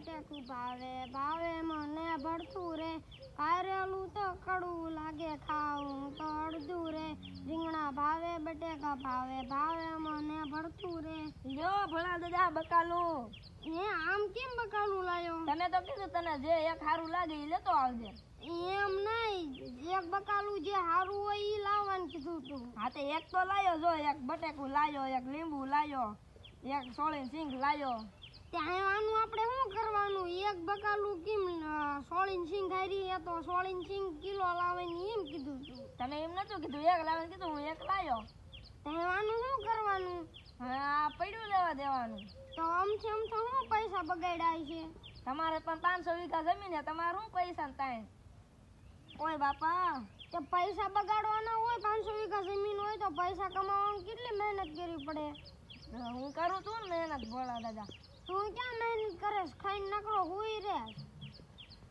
બટેકું ભાવે ભાવે મને ભરતું રે કારેલું તો કડવું લાગે ખાવું તો અડધું રે રીંગણા ભાવે બટેકા ભાવે ભાવે મને ભરતું રે લ્યો ભોળા દાદા બકાલું હે આમ કેમ બકાલું લાયો તને તો કીધું તને જે એક સારું લાગે એ લેતો આવજે એમ નહીં એક બકાલું જે સારું હોય ઈ લાવવાનું કીધું તું હા તે એક તો લાયો જો એક બટેકું લાયો એક લીંબુ લાયો એક સોળીન સિંગ લાયો ત્યાં આનું આપણે શું કરવાનું એક બકાલું કેમ સોળીન સિંગ હારી એ તો સોળીન સિંગ કિલો લાવવાની એમ કીધું તું તને એમ નતું કીધું એક લાવવાનું કીધું હું એક લાયો ત્યાં આનું શું કરવાનું હા પડ્યું લેવા દેવાનું તો આમથી આમ તો શું પૈસા બગાડ્યા છે તમારે પણ 500 વીઘા જમીન છે તમારે શું પૈસા ને તાણ ઓય બાપા કે પૈસા બગાડવાના હોય 500 વીઘા જમીન હોય તો પૈસા કમાવામાં કેટલી મહેનત કરવી પડે હું કરું છું ને મહેનત ભોળા દાદા તું ક્યાં મહેનત કરેશ ખાઈને નકરો હુઈ રે